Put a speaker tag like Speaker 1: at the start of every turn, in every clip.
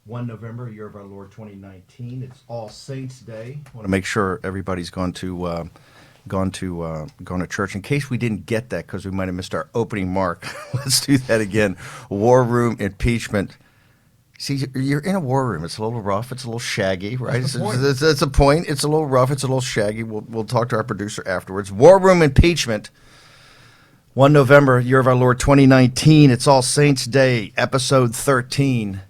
Speaker 1: 1 November, year of our Lord 2019. It's All Saints Day. I want to make sure everybody's gone to church. In case we didn't get that because we might have missed our opening mark, let's do that again. War room impeachment. See, you're in a war room. It's a little rough. It's a little shaggy, right? It's a point. It's a little rough. It's a little shaggy. We'll talk to our producer afterwards. War room impeachment. 1 November, year of our Lord 2019. It's All Saints Day, episode 13.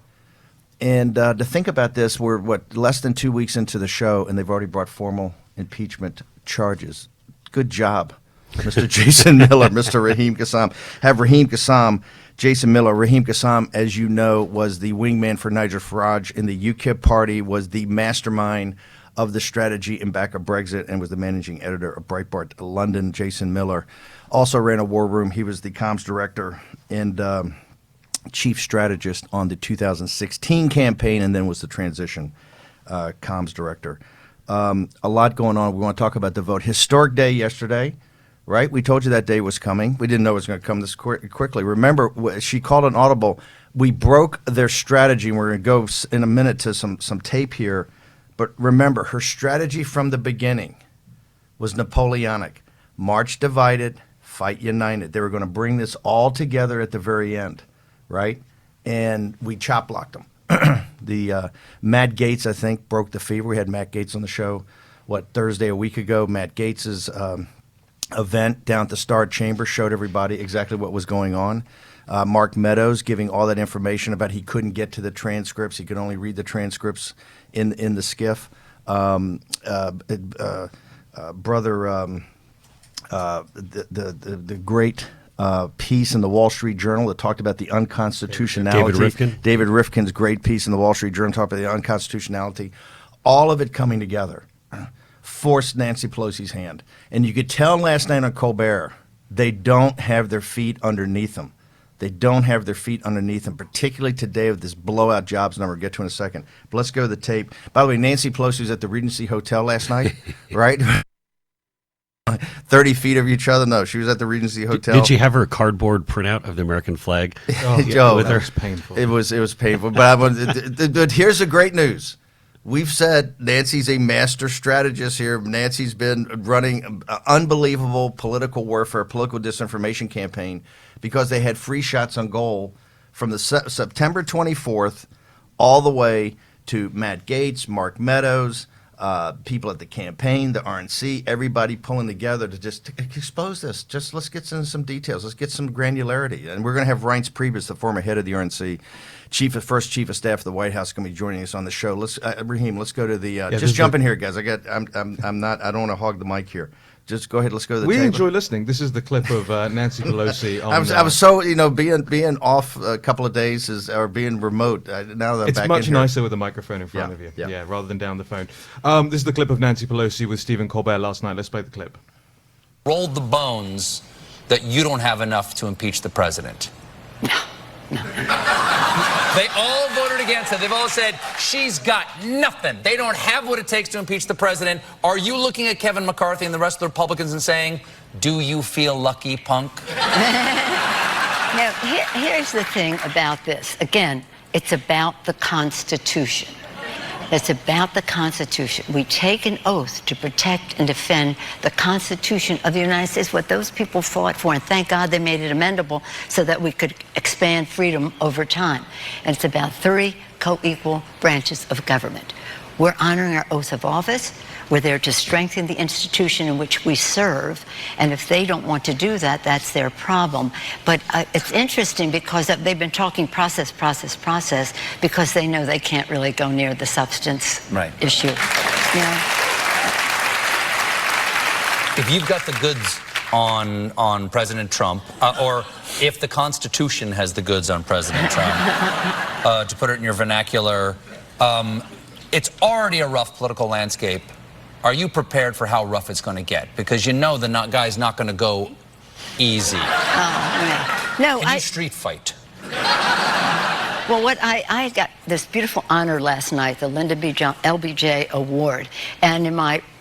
Speaker 1: And to think about this, we're, less than 2 weeks into the show, and they've already brought formal impeachment charges. Good job, Mr. Jason Miller, Mr. Raheem Kassam. Have Raheem Kassam, Jason Miller. Raheem Kassam, as you know, was the wingman for Nigel Farage in the UKIP party, was the mastermind of the strategy in back of Brexit, and was the managing editor of Breitbart London. Jason Miller also ran a war room. He was the comms director and chief strategist on the 2016 campaign, and then was the transition comms director. A lot going on. We want to talk about the vote. Historic day yesterday, right? We told you that day was coming. We didn't know it was going to come this quickly. Remember, she called an audible. We broke their strategy, and we're going to go in a minute to some tape here. But remember, her strategy from the beginning was Napoleonic. March divided, fight united. They were going to bring this all together at the very end. Right? And we chop-blocked them. The Matt Gaetz, I think, broke the fever. We had Matt Gaetz on the show, Thursday a week ago. Matt Gaetz's event down at the Star Chamber showed everybody exactly what was going on. Mark Meadows giving all that information about he couldn't get to the transcripts. He could only read the transcripts in the skiff. The great piece in the Wall Street Journal that talked about the unconstitutionality. David Rifkin's great piece in the Wall Street Journal talked about the unconstitutionality. All of it coming together forced Nancy Pelosi's hand. And you could tell last night on Colbert, they don't have their feet underneath them. They don't have their feet underneath them, particularly today with this blowout jobs number. We'll get to in a second. But let's go to the tape. By the way, Nancy Pelosi was at the Regency Hotel last night, right? 30 feet of each other. No, she was at the Regency Hotel.
Speaker 2: Did she have her cardboard printout of the American flag?
Speaker 1: With her?
Speaker 3: It was painful.
Speaker 1: It was painful. But here's the great news. We've said Nancy's a master strategist here. Nancy's been running unbelievable political warfare, political disinformation campaign because they had free shots on goal from the September 24th all the way to Matt Gaetz, Mark Meadows, people at the campaign, the RNC, everybody pulling together to just expose this. Just let's get into some details. Let's get some granularity. And we're going to have Reince Priebus, the former head of the RNC, first chief of staff of the White House, going to be joining us on the show. Let's Raheem, let's go to the just jump in here, guys. I don't want to hog the mic here. Just go ahead. Let's go to the
Speaker 3: We
Speaker 1: table.
Speaker 3: enjoy listening. This is the clip of Nancy Pelosi. On,
Speaker 1: I was so being off a couple of days or being remote. Now that I'm
Speaker 3: it's
Speaker 1: back
Speaker 3: much
Speaker 1: in here.
Speaker 3: nicer with a microphone in front of you.
Speaker 1: Yeah.
Speaker 3: Rather than down the phone. This is the clip of Nancy Pelosi with Stephen Colbert last night. Let's play the clip.
Speaker 4: Rolled the bones that you don't have enough to impeach the president. No. They all voted against it. They've all said, she's got nothing. They don't have what it takes to impeach the president. Are you looking at Kevin McCarthy and the rest of the Republicans and saying, do you feel lucky, punk?
Speaker 5: Now, here's the thing about this. Again, it's about the Constitution. It's about the Constitution. We take an oath to protect and defend the Constitution of the United States, what those people fought for, and thank God they made it amendable so that we could expand freedom over time. And it's about 3 co-equal branches of government. We're honoring our oath of office. We're there to strengthen the institution in which we serve. And if they don't want to do that, that's their problem. But it's interesting because they've been talking process, because they know they can't really go near the substance issue. You know?
Speaker 4: If you've got the goods on President Trump, or if the Constitution has the goods on President Trump, to put it in your vernacular, it's already a rough political landscape. Are you prepared for how rough it's going to get? Because you know the guy's not going to go easy.
Speaker 5: Oh, no.
Speaker 4: Can you street fight?
Speaker 5: Well, I got this beautiful honor last night, the Lyndon B. LBJ Award. And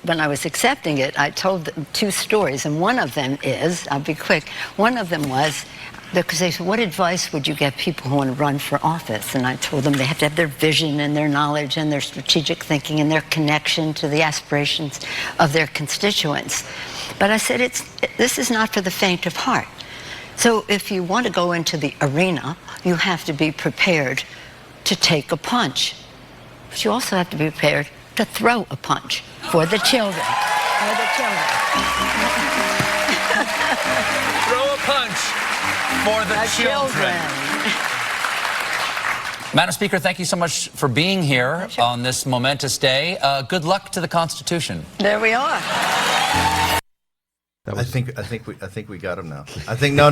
Speaker 5: when I was accepting it, I told them 2 stories. And one of them is, I'll be quick, one of them was, because they said, what advice would you give people who want to run for office? And I told them they have to have their vision and their knowledge and their strategic thinking and their connection to the aspirations of their constituents. But I said, this is not for the faint of heart. So if you want to go into the arena, you have to be prepared to take a punch. But you also have to be prepared to throw a punch for the children. For the children.
Speaker 4: Throw a punch for the children. Madam Speaker, thank you so much for being here on this momentous day. Good luck to the Constitution.
Speaker 5: There we are.
Speaker 1: I think we got him now. I think no.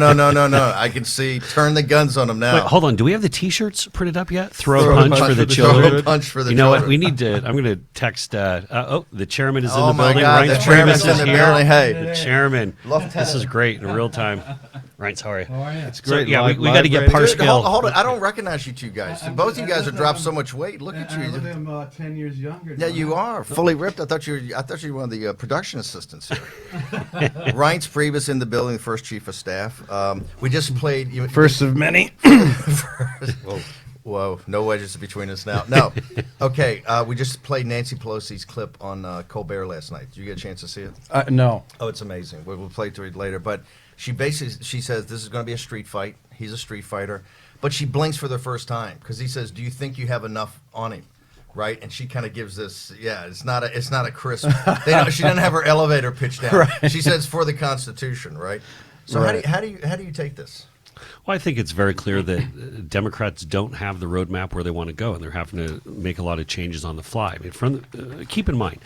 Speaker 1: I can see. Turn the guns on him now.
Speaker 2: Wait, hold on. Do we have the T-shirts printed up yet? Throw a punch for the children.
Speaker 1: Throw a punch for the
Speaker 2: You know
Speaker 1: children.
Speaker 2: what? We need to. I'm going to text. The chairman is in
Speaker 1: Oh
Speaker 2: the
Speaker 1: my
Speaker 2: building.
Speaker 1: God,
Speaker 2: Reince
Speaker 1: the chairman's
Speaker 2: Priebus is
Speaker 1: in the
Speaker 2: here.
Speaker 1: building. Hey.
Speaker 2: The chairman.
Speaker 1: Lieutenant.
Speaker 2: This is great in real time. Reince, how are you?
Speaker 3: It's
Speaker 2: So,
Speaker 3: great.
Speaker 2: yeah,
Speaker 3: Live-
Speaker 2: we got to
Speaker 3: live
Speaker 2: get
Speaker 3: radio.
Speaker 2: par
Speaker 1: Dude,
Speaker 2: scale.
Speaker 1: hold on. I don't recognize you two guys. Both of you guys have dropped so much weight. Look at
Speaker 6: I
Speaker 1: you.
Speaker 6: look at him 10 years younger.
Speaker 1: Yeah, you are fully ripped. I thought you were one of the production assistants here. Reince Priebus in the building, the first chief of staff. We just played.
Speaker 6: First of many.
Speaker 1: Whoa, no wedges between us now. No. Okay, we just played Nancy Pelosi's clip on Colbert last night. Did you get a chance to see it?
Speaker 6: No.
Speaker 1: Oh, it's amazing. We'll play to it later. But she says this is going to be a street fight. He's a street fighter. But she blinks for the first time because he says, "Do you think you have enough on him?" Right? And she kind of gives this. Yeah, it's not a crisp. She doesn't have her elevator pitched down.
Speaker 6: Right.
Speaker 1: She says for the Constitution. Right. So
Speaker 6: Right.
Speaker 1: how do you take this?
Speaker 2: Well, I think it's very clear that Democrats don't have the roadmap where they want to go, and they're having to make a lot of changes on the fly. I mean, keep in mind,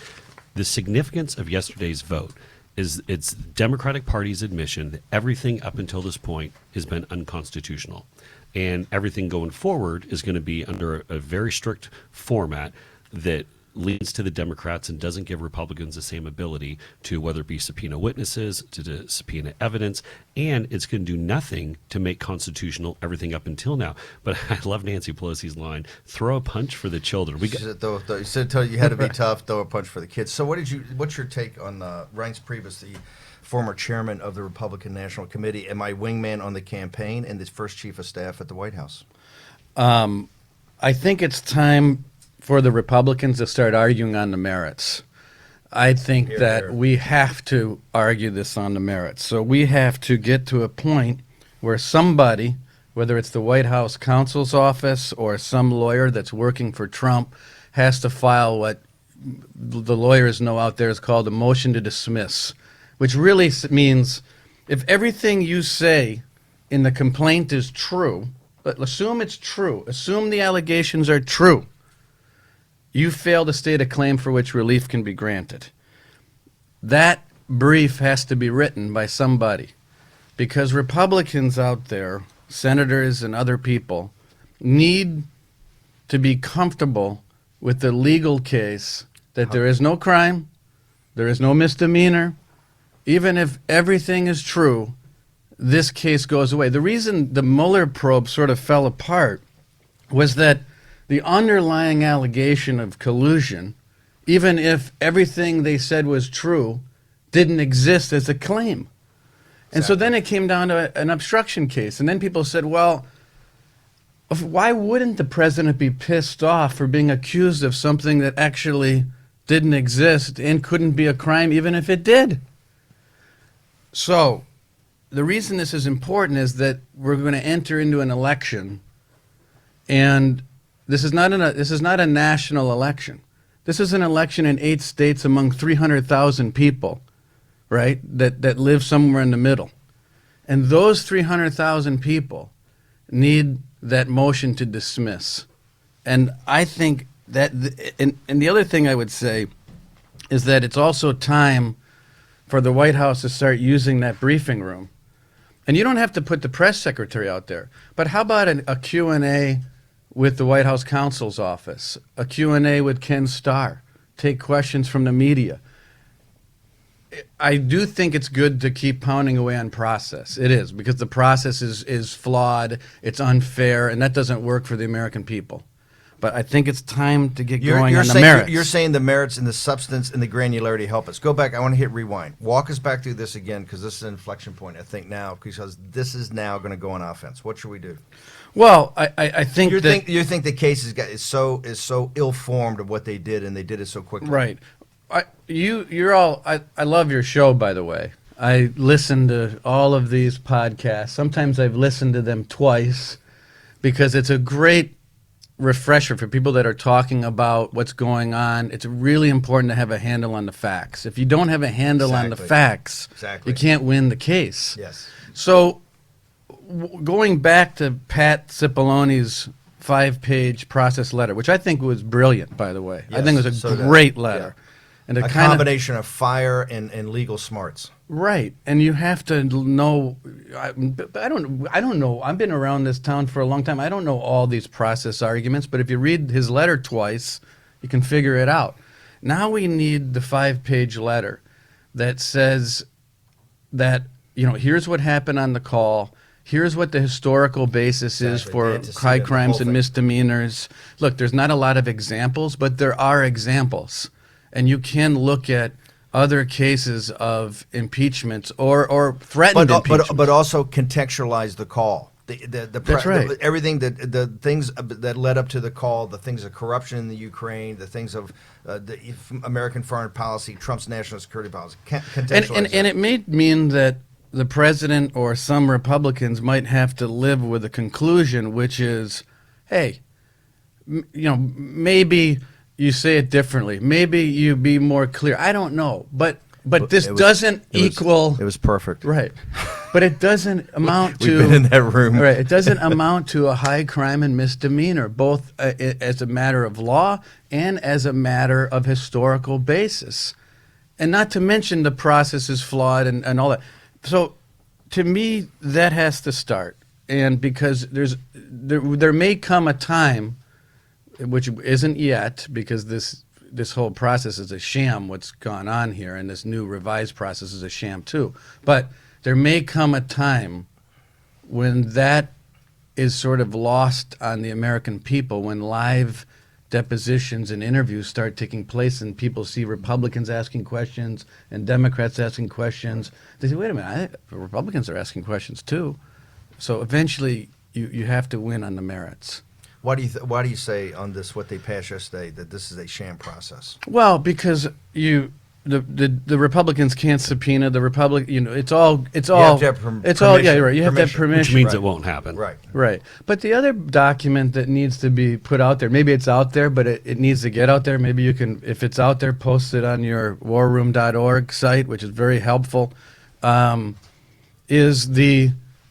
Speaker 2: the significance of yesterday's vote is it's Democratic Party's admission that everything up until this point has been unconstitutional. And everything going forward is going to be under a very strict format that leans to the Democrats and doesn't give Republicans the same ability to, whether it be subpoena witnesses, to subpoena evidence, and it's going to do nothing to make constitutional everything up until now. But I love Nancy Pelosi's line, throw a punch for the children.
Speaker 1: She said, you said you had to be tough, throw a punch for the kids. So what's your take on Reince Priebus, the former chairman of the Republican National Committee and my wingman on the campaign and the first chief of staff at the White House?
Speaker 6: I think it's time for the Republicans to start arguing on the merits. I think that we have to argue this on the merits. So we have to get to a point where somebody, whether it's the White House counsel's office or some lawyer that's working for Trump, has to file what the lawyers know out there is called a motion to dismiss, which really means if everything you say in the complaint is true, but assume it's true, assume the allegations are true, you fail to state a claim for which relief can be granted. That brief has to be written by somebody because Republicans out there, senators and other people, need to be comfortable with the legal case that there is no crime, there is no misdemeanor. Even if everything is true, this case goes away. The reason the Mueller probe sort of fell apart was that the underlying allegation of collusion, even if everything they said was true, didn't exist as a claim. And so then it came down to an obstruction case. And then people said, well, why wouldn't the president be pissed off for being accused of something that actually didn't exist and couldn't be a crime even if it did? So the reason this is important is that we're going to enter into an election, and this is not a national election. This is an election in 8 states among 300,000 people, right, that live somewhere in the middle. And those 300,000 people need that motion to dismiss. And I think that, and the other thing I would say is that it's also time for the White House to start using that briefing room. And you don't have to put the press secretary out there, but how about a Q&A with the White House counsel's office, a Q&A with Ken Starr, take questions from the media. I do think it's good to keep pounding away on process. It is, because the process is flawed, it's unfair, and that doesn't work for the American people. But I think it's time to get
Speaker 1: You're,
Speaker 6: going
Speaker 1: you're
Speaker 6: on the
Speaker 1: saying,
Speaker 6: merits.
Speaker 1: You're saying the merits and the substance and the granularity help us. Go back. I want to hit rewind. Walk us back through this again, because this is an inflection point, I think, now, because this is now going to go on offense. What should we do?
Speaker 6: Well, I think
Speaker 1: You
Speaker 6: that
Speaker 1: think the case is so ill-formed of what they did, and they did it so quickly.
Speaker 6: right. I love your show, by the way. I listen to all of these podcasts. Sometimes I've listened to them twice because it's a great refresher for people that are talking about what's going on. It's really important to have a handle on the facts. If you don't have a handle on the
Speaker 1: Exactly.
Speaker 6: facts,
Speaker 1: Exactly.
Speaker 6: you can't win the case.
Speaker 1: Yes.
Speaker 6: So, going back to Pat Cipollone's 5-page process letter, which I think was brilliant, by the way. I think it was
Speaker 1: so
Speaker 6: a
Speaker 1: did I.
Speaker 6: great letter. And
Speaker 1: A combination of fire and legal smarts.
Speaker 6: Right, and you have to know. I don't know. I've been around this town for a long time. I don't know all these process arguments, but if you read his letter twice, you can figure it out. Now we need the 5-page letter that says that here's what happened on the call. Here's what the historical basis is
Speaker 1: Exactly.
Speaker 6: for
Speaker 1: The antecedent,
Speaker 6: high
Speaker 1: the
Speaker 6: crimes
Speaker 1: whole
Speaker 6: and
Speaker 1: thing.
Speaker 6: misdemeanors. Look, there's not a lot of examples, but there are examples. And you can look at other cases of impeachments or threatened impeachments.
Speaker 1: But also contextualize the call.
Speaker 6: That's right.
Speaker 1: Everything the things that led up to the call, the things of corruption in the Ukraine, the things of the American foreign policy, Trump's national security policy. Contextualize
Speaker 6: And it may mean that the president or some Republicans might have to live with a conclusion, which is, hey, maybe you say it differently. Maybe you be more clear. I don't know, but this doesn't equal.
Speaker 1: It was perfect.
Speaker 6: Right, but it doesn't amount to.
Speaker 1: We've been in that room.
Speaker 6: Right, it doesn't amount to a high crime and misdemeanor, both as a matter of law and as a matter of historical basis, and not to mention the process is flawed and all that. So, to me, that has to start, and because there may come a time, which isn't yet, because this whole process is a sham, what's gone on here, and this new revised process is a sham too. But there may come a time when that is sort of lost on the American people, when live depositions and interviews start taking place and people see Republicans asking questions and Democrats asking questions. They say, wait a minute, Republicans are asking questions too. So eventually you have to win on the merits.
Speaker 1: Why do you say on this what they passed yesterday that this is a sham process?
Speaker 6: Well, because the Republicans can't subpoena the Republic. It's all.
Speaker 1: have to have permission.
Speaker 6: Yeah, you're right. You have to have permission.
Speaker 2: Which means
Speaker 1: Right.
Speaker 2: it won't happen.
Speaker 1: Right.
Speaker 6: Right. But the other document that needs to be put out there, maybe it's out there, but it needs to get out there. Maybe you can, if it's out there, post it on your warroom.org site, which is very helpful, is the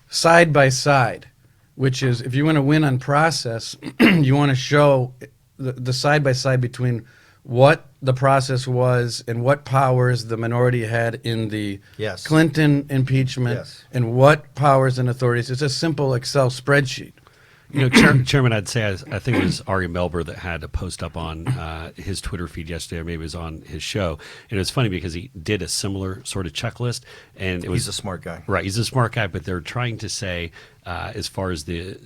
Speaker 6: side-by-side, which is, if you want to win on process, you want to show the side-by-side between what the process was and what powers the minority had in the
Speaker 1: Yes.
Speaker 6: Clinton impeachment
Speaker 1: Yes.
Speaker 6: and what powers and authorities. It's a simple Excel spreadsheet.
Speaker 2: Chairman, I'd say I think it was Ari Melber that had a post up on his Twitter feed yesterday, or maybe it was on his show. And it was funny because he did a similar sort of checklist, and
Speaker 1: He's a smart guy.
Speaker 2: Right, he's a smart guy, but they're trying to say, as far as the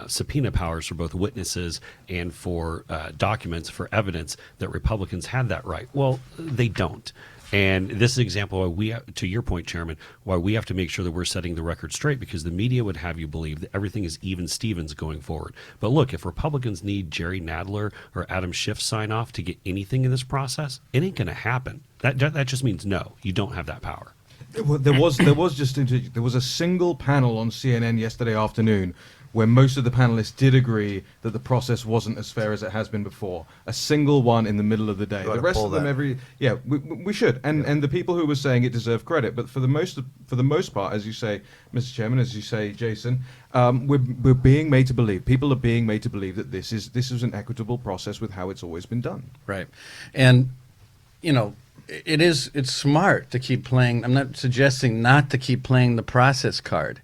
Speaker 2: subpoena powers for both witnesses and for documents, for evidence, that Republicans had that right. Well, they don't. And this is an example why to your point, Chairman, why we have to make sure that we're setting the record straight, because the media would have you believe that everything is even Stevens going forward. But look, if Republicans need Jerry Nadler or Adam Schiff's sign off to get anything in this process, it ain't going to happen. That just means no, you don't have that power.
Speaker 3: There was a single panel on CNN yesterday afternoon where most of the panelists did agree that the process wasn't as fair as it has been before. A single one in the middle of the day.
Speaker 1: You ought
Speaker 3: The
Speaker 1: to
Speaker 3: rest
Speaker 1: pull
Speaker 3: of them
Speaker 1: that.
Speaker 3: we should. And the people who were saying it deserve credit, but for the most part, as you say, Mr. Chairman, as you say, Jason, we're being made to believe. People are being made to believe that this is an equitable process with how it's always been done.
Speaker 6: Right. And, it's smart to keep playing. I'm not suggesting not to keep playing the process card,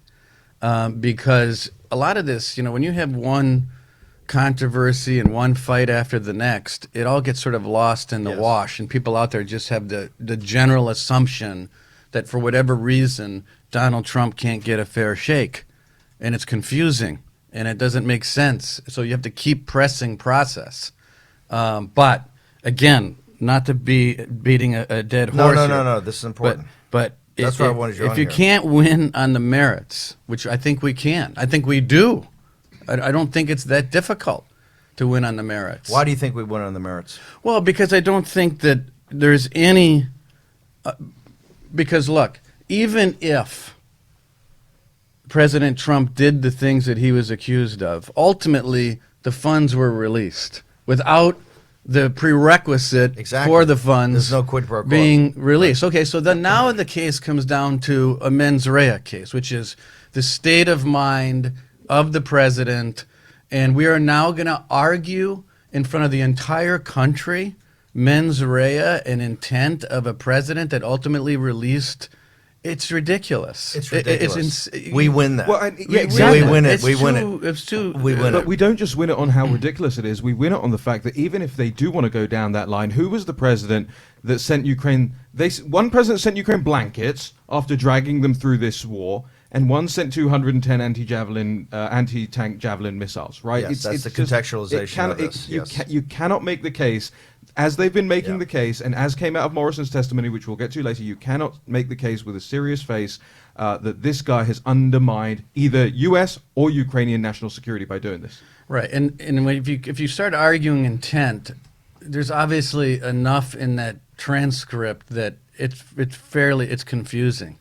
Speaker 6: because a lot of this, when you have one controversy and one fight after the next, it all gets sort of lost in the
Speaker 1: Yes.
Speaker 6: wash, and people out there just have the general assumption that for whatever reason Donald Trump can't get a fair shake, and it's confusing. and it doesn't make sense. So you have to keep pressing process. But again, not to be beating a dead
Speaker 1: No,
Speaker 6: horse.
Speaker 1: no,
Speaker 6: here,
Speaker 1: no, no. This is important.
Speaker 6: But
Speaker 1: That's why I wanted you
Speaker 6: if
Speaker 1: on
Speaker 6: you
Speaker 1: here.
Speaker 6: can't win on the merits, which I think we can, I think we do. I don't think it's that difficult to win on the merits.
Speaker 1: Why do you think we win on the merits?
Speaker 6: Well, because I don't think that there's any. Because look, even if President Trump did the things that he was accused of, ultimately the funds were released without the prerequisite
Speaker 1: Exactly.
Speaker 6: for the funds
Speaker 1: There's no quid pro quo.
Speaker 6: being released. Okay, so then now the case comes down to a mens rea case, which is the state of mind of the president, and we are now going to argue in front of the entire country mens rea and intent of a president that ultimately released. It's ridiculous.
Speaker 1: It's ridiculous.
Speaker 6: It's
Speaker 1: we win that.
Speaker 3: Well, and-
Speaker 6: Yeah,
Speaker 3: exactly.
Speaker 1: We win it.
Speaker 6: It's
Speaker 1: We win
Speaker 6: too-
Speaker 1: it.
Speaker 6: It's too.
Speaker 1: We win
Speaker 3: But
Speaker 1: it.
Speaker 3: we don't just win it on how ridiculous it is. We win it on the fact that even if they do want to go down that line, who was the president that sent Ukraine? One president sent Ukraine blankets after dragging them through this war, and one sent 210 anti-tank javelin missiles. Right?
Speaker 1: Yes, that's the contextualization of this, yes.
Speaker 3: You cannot make the case, as they've been making
Speaker 1: Yeah.
Speaker 3: the case, and as came out of Morrison's testimony, which we'll get to later. You cannot make the case with a serious face that this guy has undermined either U.S. or Ukrainian national security by doing this.
Speaker 6: Right, and if you start arguing intent, there's obviously enough in that transcript that it's confusing,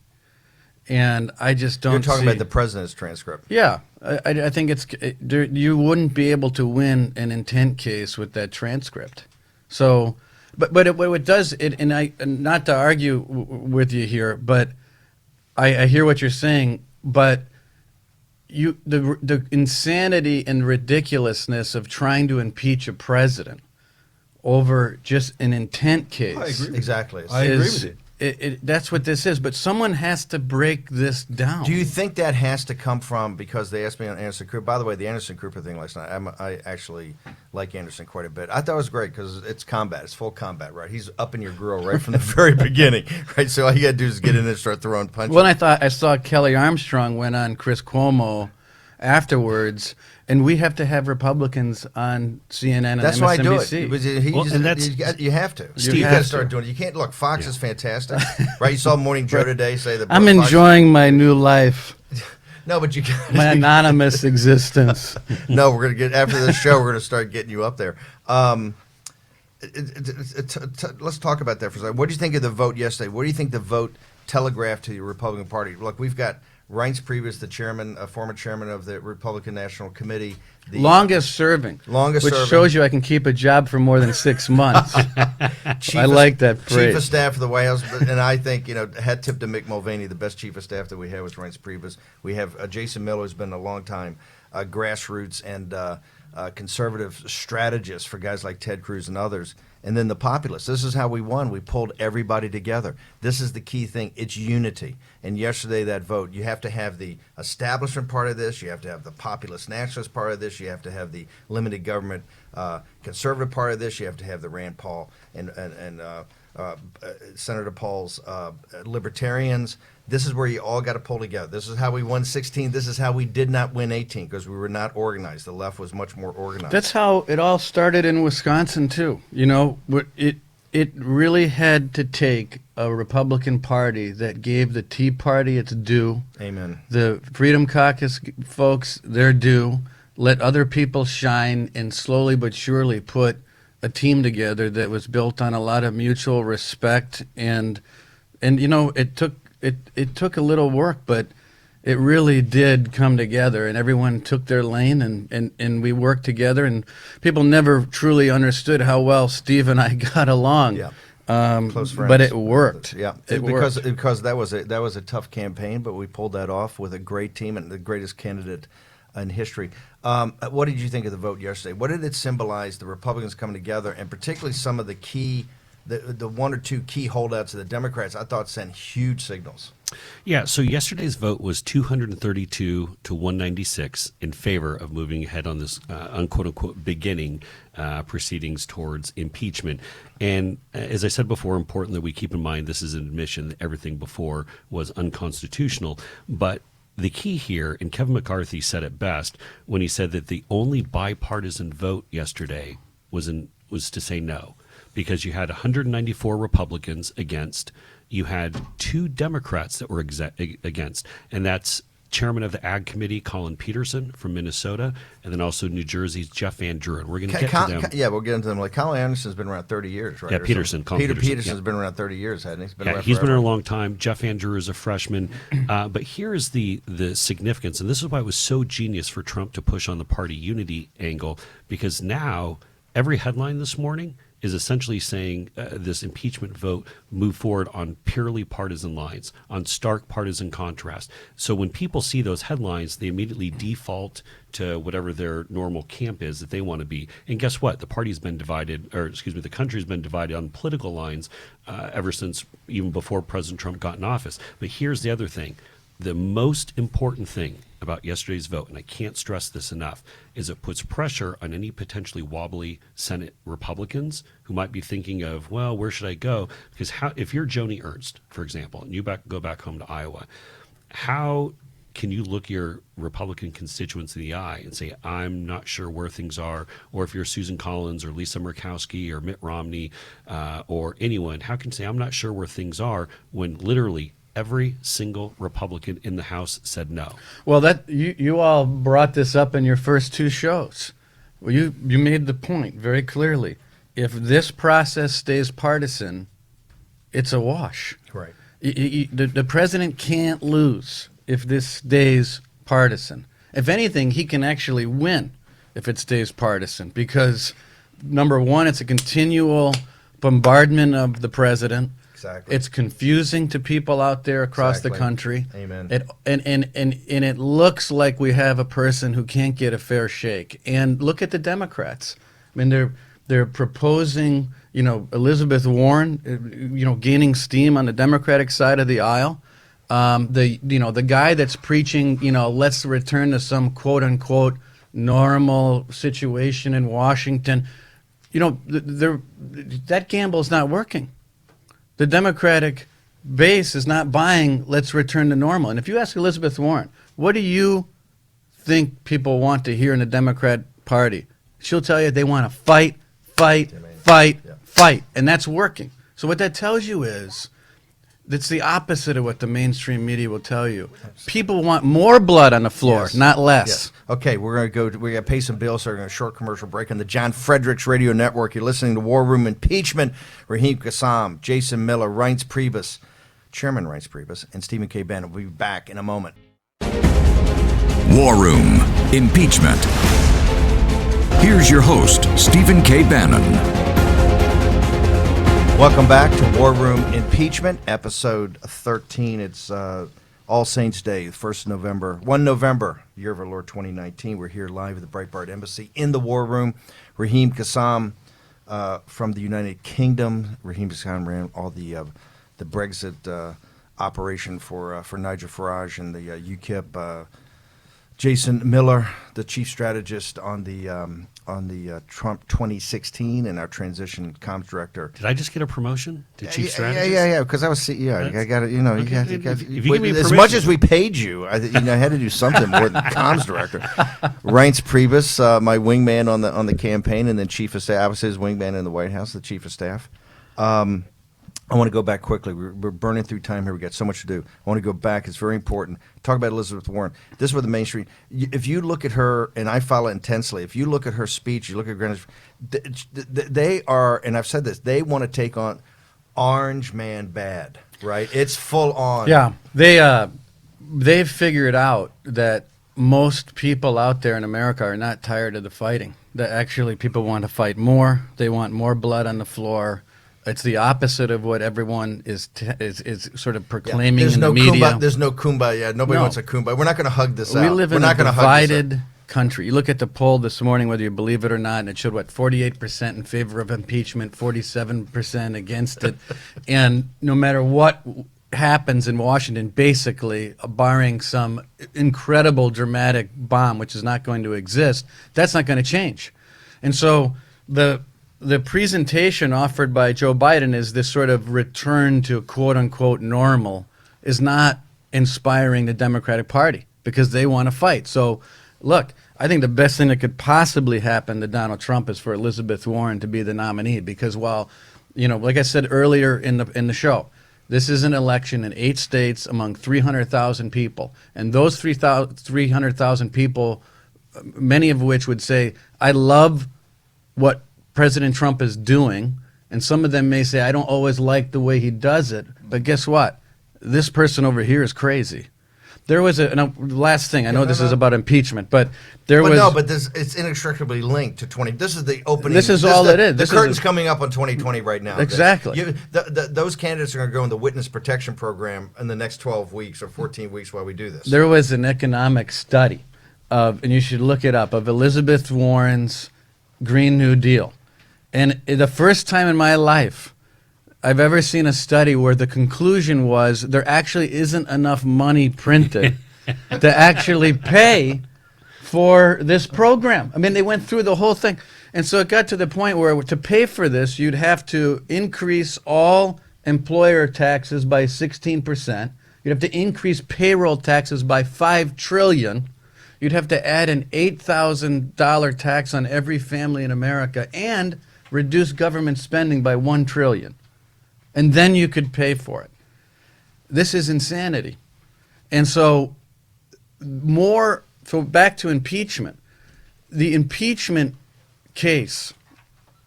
Speaker 6: and I just don't.
Speaker 1: You're talking
Speaker 6: see,
Speaker 1: about the president's transcript.
Speaker 6: Yeah, I think you wouldn't be able to win an intent case with that transcript. So, what it does, and not to argue with you here, but I hear what you're saying, but the insanity and ridiculousness of trying to impeach a president over just an intent case.
Speaker 3: I agree.
Speaker 1: Exactly.
Speaker 3: I agree
Speaker 6: is-
Speaker 3: with you.
Speaker 6: That's what this is. But someone has to break this down.
Speaker 1: Do you think that has to come from, because they asked me on Anderson Cooper? By the way, the Anderson Cooper thing last night, I actually like Anderson quite a bit. I thought it was great because it's combat. It's full combat, right? He's up in your grill right from the very beginning, right? So all you got to do is get in there and start throwing punches.
Speaker 6: Well, I saw Kelly Armstrong went on Chris Cuomo afterwards, and we have to have Republicans on CNN and
Speaker 1: That's
Speaker 6: MSNBC.
Speaker 1: why I do it. Because
Speaker 2: Well, and that's-
Speaker 1: you have to.
Speaker 6: Steve,
Speaker 1: You got
Speaker 6: have
Speaker 1: to
Speaker 6: to.
Speaker 1: start doing it. You can't look. Fox is fantastic, right? You saw Morning Joe today say that.
Speaker 6: I'm
Speaker 1: Fox-
Speaker 6: enjoying my new life,
Speaker 1: No, but you.
Speaker 6: my anonymous existence.
Speaker 1: No, we're gonna get after this show. We're gonna start getting you up there. Let's talk about that for a second. What do you think of the vote yesterday? What do you think the vote telegraphed to the Republican Party? Look, we've got Reince Priebus, the chairman, former chairman of the Republican National Committee, the
Speaker 6: Longest serving.
Speaker 1: Longest
Speaker 6: which
Speaker 1: serving.
Speaker 6: shows you I can keep a job for more than 6 months.
Speaker 1: chief
Speaker 6: I
Speaker 1: of-
Speaker 6: like that
Speaker 1: chief
Speaker 6: phrase.
Speaker 1: of staff of the White House. And I think, hat tip to Mick Mulvaney, the best chief of staff that we have was Reince Priebus. We have Jason Miller, who's been a long time grassroots and conservative strategist for guys like Ted Cruz and others. And then the populists. This is how we won. We pulled everybody together. This is the key thing. It's unity. And yesterday, that vote, you have to have the establishment part of this. You have to have the populist nationalist part of this. You have to have the limited government conservative part of this. You have to have the Rand Paul and Senator Paul's libertarians. This is where you all got to pull together. This is how we won 16. This is how we did not win 18 because we were not organized. The left was much more organized.
Speaker 6: That's how it all started in Wisconsin too. It really had to take a Republican Party that gave the Tea Party its due,
Speaker 1: Amen.
Speaker 6: the Freedom Caucus folks their due, let other people shine, and slowly but surely put a team together that was built on a lot of mutual respect. And it took a little work, but it really did come together, and everyone took their lane, and we worked together, and people never truly understood how well Steve and I got along.
Speaker 1: Yeah. Close friends.
Speaker 6: But it worked.
Speaker 1: Yeah,
Speaker 6: It
Speaker 1: because
Speaker 6: worked.
Speaker 1: because that was a tough campaign, but we pulled that off with a great team and the greatest candidate in history. What did you think of the vote yesterday? What did it symbolize? The Republicans coming together, and particularly some of the key, the one or two key holdouts of the Democrats, I thought sent huge signals.
Speaker 2: Yeah, so yesterday's vote was 232 to 196 in favor of moving ahead on this unquote-unquote beginning proceedings towards impeachment. And as I said before, important that we keep in mind this is an admission that everything before was unconstitutional. But the key here, and Kevin McCarthy said it best when he said that the only bipartisan vote yesterday was to say no, because you had 194 Republicans against, you had 2 Democrats that were against, and that's Chairman of the Ag Committee, Colin Peterson from Minnesota, and then also New Jersey's Jeff Van Drew. We're going to get to them.
Speaker 1: Yeah, we'll get into them. Like Colin Anderson's been around 30 years, right?
Speaker 2: Yeah,
Speaker 1: Or
Speaker 2: Peterson.
Speaker 1: something.
Speaker 2: Colin Peterson,
Speaker 1: Peterson's
Speaker 2: yeah.
Speaker 1: been around 30 years, hasn't he? He's been
Speaker 2: Yeah,
Speaker 1: around
Speaker 2: he's been
Speaker 1: forever.
Speaker 2: here a long time. Jeff Andrew is a freshman. But here is the significance, and this is why it was so genius for Trump to push on the party unity angle, because now every headline this morning is essentially saying this impeachment vote move forward on purely partisan lines, on stark partisan contrast. So when people see those headlines, they immediately default to whatever their normal camp is that they want to be. And guess what? The party's been divided, or excuse me, the country's been divided on political lines ever since, even before President Trump got in office. But here's the other thing. The most important thing about yesterday's vote, and I can't stress this enough, is it puts pressure on any potentially wobbly Senate Republicans who might be thinking of, well, where should I go? Because if you're Joni Ernst, for example, and you go back home to Iowa, how can you look your Republican constituents in the eye and say, I'm not sure where things are? Or if you're Susan Collins or Lisa Murkowski or Mitt Romney or anyone, how can you say, I'm not sure where things are, when literally every single Republican in the House said no?
Speaker 6: Well, that you all brought this up in your first 2 shows. Well, you made the point very clearly. If this process stays partisan, it's a wash.
Speaker 1: Right.
Speaker 6: The president can't lose if this stays partisan. If anything, he can actually win if it stays partisan, because number one, it's a continual bombardment of the president.
Speaker 1: Exactly.
Speaker 6: It's confusing to people out there across the
Speaker 1: Exactly.
Speaker 6: country.
Speaker 1: Amen.
Speaker 6: And it looks like we have a person who can't get a fair shake. And look at the Democrats. I mean, they're proposing, Elizabeth Warren, gaining steam on the Democratic side of the aisle. The guy that's preaching, let's return to some quote unquote normal situation in Washington. That gamble's not working. The Democratic base is not buying, let's return to normal. And if you ask Elizabeth Warren, what do you think people want to hear in the Democrat Party? She'll tell you they want to fight. And that's working. So what that tells you is, it's the opposite of what the mainstream media will tell you. People want more blood on the floor,
Speaker 1: Yes.
Speaker 6: not less.
Speaker 1: Yes. Okay, we're going to go. We got to pay some bills, so we're going to short commercial break on the John Fredericks Radio Network. You're listening to War Room Impeachment. Raheem Kassam, Jason Miller, Reince Priebus, Chairman Reince Priebus, and Stephen K. Bannon. We'll be back in a moment.
Speaker 7: War Room Impeachment. Here's your host, Stephen K. Bannon.
Speaker 1: Welcome back to War Room Impeachment, episode 13. It's All Saints Day, 1st November, 1 November, year of our Lord 2019. We're here live at the Breitbart Embassy in the War Room. Raheem Kassam from the United Kingdom. Raheem Kassam ran all the Brexit operation for Nigel Farage and the UKIP. Jason Miller, the chief strategist on the Trump 2016, and our transition comms director.
Speaker 2: Did I just get a promotion to chief strategist?
Speaker 1: Yeah. Because I was CEO. I got to, you
Speaker 2: Okay.
Speaker 1: got
Speaker 2: If you give me
Speaker 1: as
Speaker 2: permission.
Speaker 1: much as we paid you, I had to do something more than comms director. Reince Priebus, my wingman on the campaign, and then chief of staff. I was his wingman in the White House, the chief of staff. I want to go back quickly. We're burning through time here. We got so much to do. I want to go back. It's very important. Talk about Elizabeth Warren. This is where the mainstream. If you look at her, and I follow intensely. If you look at her speech, you look at Greenwich. They are, and I've said this. They want to take on Orange Man bad. Right? It's full on.
Speaker 6: Yeah, they've figured out that most people out there in America are not tired of the fighting. That actually people want to fight more. They want more blood on the floor. It's the opposite of what everyone is sort of proclaiming
Speaker 1: There's
Speaker 6: in
Speaker 1: no
Speaker 6: the media.
Speaker 1: There's no kumbaya. Nobody
Speaker 6: No.
Speaker 1: wants a kumbaya. We're not going to hug this out.
Speaker 6: We live
Speaker 1: We're
Speaker 6: in
Speaker 1: not
Speaker 6: a
Speaker 1: gonna hug this out.
Speaker 6: divided country. You look at the poll this morning, whether you believe it or not, and it showed, 48% in favor of impeachment, 47% against it. And no matter what happens in Washington, basically, barring some incredible dramatic bomb, which is not going to exist, that's not going to change. And so the presentation offered by Joe Biden is this sort of return to quote-unquote normal is not inspiring the Democratic Party because they want to fight. So, look, I think the best thing that could possibly happen to Donald Trump is for Elizabeth Warren to be the nominee because while, like I said earlier in the show, this is an election in 8 states among 300,000 people. And those 300,000 people, many of which would say, I love what President Trump is doing. And some of them may say, I don't always like the way he does it. But guess what? This person over here is crazy. There was last thing. I know this is about impeachment, but
Speaker 1: it's inextricably linked to 20. This is the opening.
Speaker 6: This is all it is.
Speaker 1: The curtain's coming up on 2020 right now.
Speaker 6: Exactly.
Speaker 1: Those candidates are going to go in the witness protection program in the next 12 weeks or 14 weeks while we do this.
Speaker 6: There was an economic study and you should look it up, of Elizabeth Warren's Green New Deal. And the first time in my life I've ever seen a study where the conclusion was there actually isn't enough money printed to actually pay for this program. I mean, they went through the whole thing. And so it got to the point where to pay for this, you'd have to increase all employer taxes by 16%. You'd have to increase payroll taxes by $5 trillion. You'd have to add an $8,000 tax on every family in America and reduce government spending by $1 trillion. And then you could pay for it. This is insanity. And so back to impeachment. The impeachment case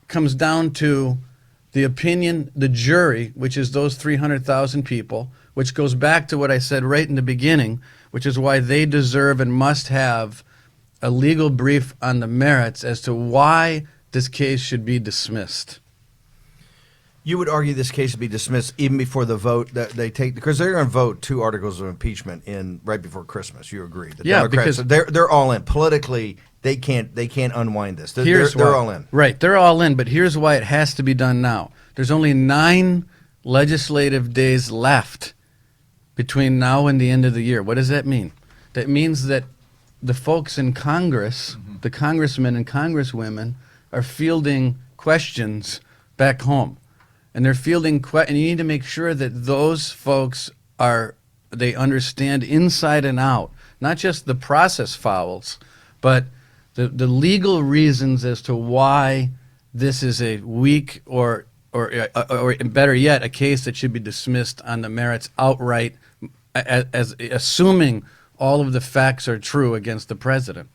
Speaker 6: comes down to the opinion, the jury, which is those 300,000 people, which goes back to what I said right in the beginning, which is why they deserve and must have a legal brief on the merits as to why this case should be dismissed.
Speaker 1: You would argue this case would be dismissed even before the vote that they take, because they're going to vote 2 articles of impeachment in right before Christmas. You agree? The Democrats, because they're all in politically. They can't unwind this. They're all in.
Speaker 6: Right, they're all in. But here's why it has to be done now. There's only 9 legislative days left between now and the end of the year. What does that mean? That means that the folks in Congress, the congressmen and congresswomen, are fielding questions back home. And they're fielding and you need to make sure that those folks they understand inside and out, not just the process fouls, but the legal reasons as to why this is a weak or better yet, a case that should be dismissed on the merits outright, as assuming all of the facts are true against the president.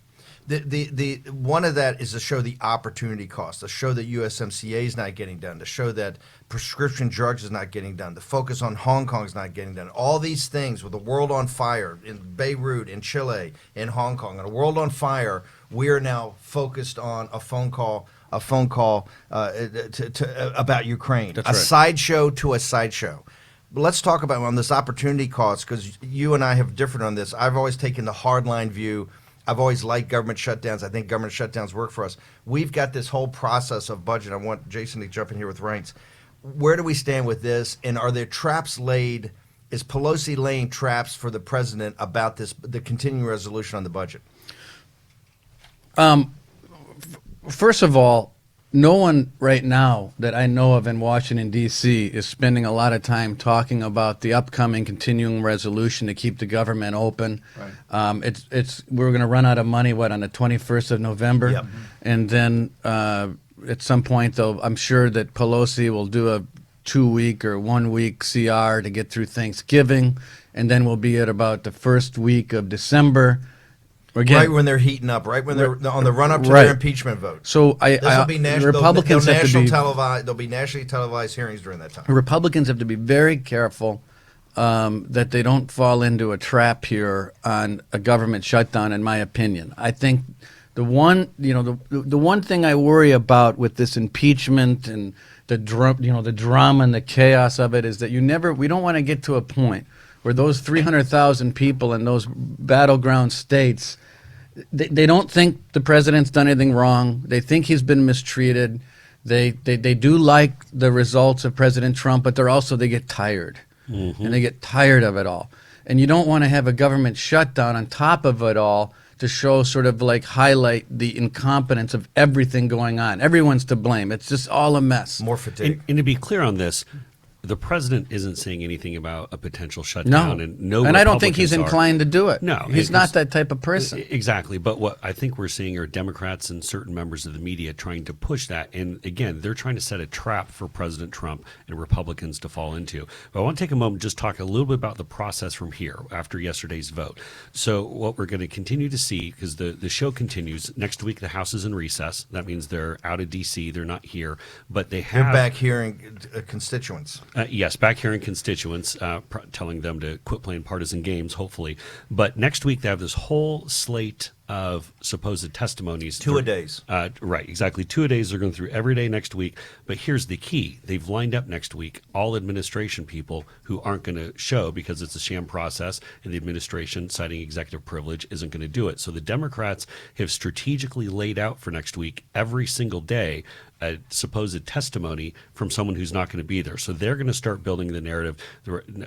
Speaker 1: The one of that is to show the opportunity cost, to show that USMCA is not getting done, to show that prescription drugs is not getting done, the focus on Hong Kong is not getting done. All these things with the world on fire in Beirut, in Chile, in Hong Kong, and a world on fire, we are now focused on a phone call about Ukraine.
Speaker 6: That's
Speaker 1: a
Speaker 6: right.
Speaker 1: sideshow to a sideshow. But let's talk about on this opportunity cost, because you and I have differed on this. I've always taken the hardline view. I've always liked government shutdowns. I think government shutdowns work for us. We've got this whole process of budget. I want Jason to jump in here with Reince. Where do we stand with this? And are there traps laid? Is Pelosi laying traps for the president about the continuing resolution on the budget?
Speaker 6: First of all, no one right now that I know of in Washington, D.C. is spending a lot of time talking about the upcoming continuing resolution to keep the government open. Right. We're going to run out of money, on the 21st of November?
Speaker 1: Yep.
Speaker 6: And then at some point, though, I'm sure that Pelosi will do a 2-week or 1-week CR to get through Thanksgiving, and then we'll be at about the first week of December. Again,
Speaker 1: right when they're heating up, right when they're on the run-up to
Speaker 6: right.
Speaker 1: their impeachment vote.
Speaker 6: So
Speaker 1: this will be
Speaker 6: Republicans have to be
Speaker 1: there'll be nationally televised hearings during that time.
Speaker 6: Republicans have to be very careful that they don't fall into a trap here on a government shutdown. In my opinion, I think the one thing I worry about with this impeachment and the drama and the chaos of it is that we don't want to get to a point where those 300,000 people in those battleground states, they don't think the president's done anything wrong. They think he's been mistreated. They do like the results of President Trump, but they get tired. Mm-hmm. And they get tired of it all. And you don't want to have a government shutdown on top of it all to show highlight the incompetence of everything going on. Everyone's to blame. It's just all a mess.
Speaker 1: More fatigue.
Speaker 2: And to be clear on this, the president isn't saying anything about a potential shutdown,
Speaker 6: No,
Speaker 2: and no,
Speaker 6: and I don't think he's
Speaker 2: Republicans are.
Speaker 6: inclined to do it.
Speaker 2: No,
Speaker 6: he's
Speaker 2: it's-
Speaker 6: not that type of person.
Speaker 2: Exactly. But what I think we're seeing are Democrats and certain members of the media trying to push that. And again, they're trying to set a trap for President Trump and Republicans to fall into. But I want to take a moment and just talk a little bit about the process from here after yesterday's vote. So what we're going to continue to see, because the show continues, next week the House is in recess. That means they're out of D.C., they're not here. But they have...
Speaker 1: They're back hearing constituents.
Speaker 2: Yes, back hearing constituents, telling them to quit playing partisan games, hopefully. But next week they have this whole slate of supposed testimonies.
Speaker 1: Two-a-days.
Speaker 2: Right, exactly. 2 a days. They're going through every day next week. But here's the key. They've lined up next week all administration people who aren't going to show because it's a sham process, and the administration, citing executive privilege, isn't going to do it. So the Democrats have strategically laid out for next week every single day a supposed testimony from someone who's not going to be there. So they're going to start building the narrative.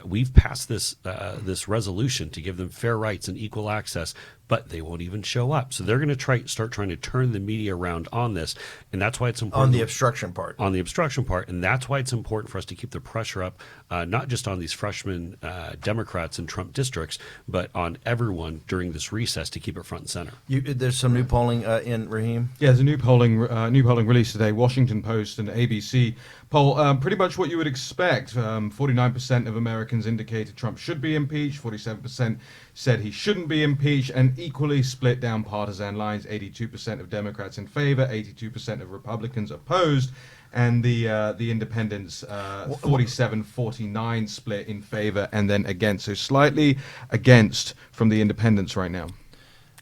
Speaker 2: We've passed this resolution to give them fair rights and equal access, but they won't even show up. So they're going to start trying to turn the media around on this, and that's why it's important.
Speaker 1: On the obstruction part.
Speaker 2: On the obstruction part, and that's why it's important for us to keep the pressure up, not just on these freshman Democrats in Trump districts, but on everyone during this recess to keep it front and center.
Speaker 1: There's some new polling in, Raheem?
Speaker 3: Yeah, there's a new polling released today. Washington Post and ABC poll, pretty much what you would expect. 49% of Americans indicated Trump should be impeached. 47% said he shouldn't be impeached, and equally split down partisan lines. 82% of Democrats in favor, 82% of Republicans opposed, and the independents 47-49 split in favor and then against. So slightly against from the independents right now.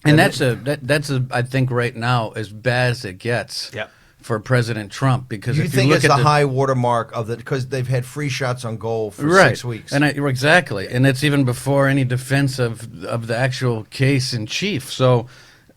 Speaker 6: And that's I think right now as bad as it gets.
Speaker 1: Yep.
Speaker 6: For President Trump, because
Speaker 1: You
Speaker 6: if
Speaker 1: think
Speaker 6: you look
Speaker 1: it's
Speaker 6: at
Speaker 1: the high watermark of the, because they've had free shots on goal for
Speaker 6: right.
Speaker 1: 6 weeks.
Speaker 6: And exactly, and it's even before any defense of the actual case in chief. So,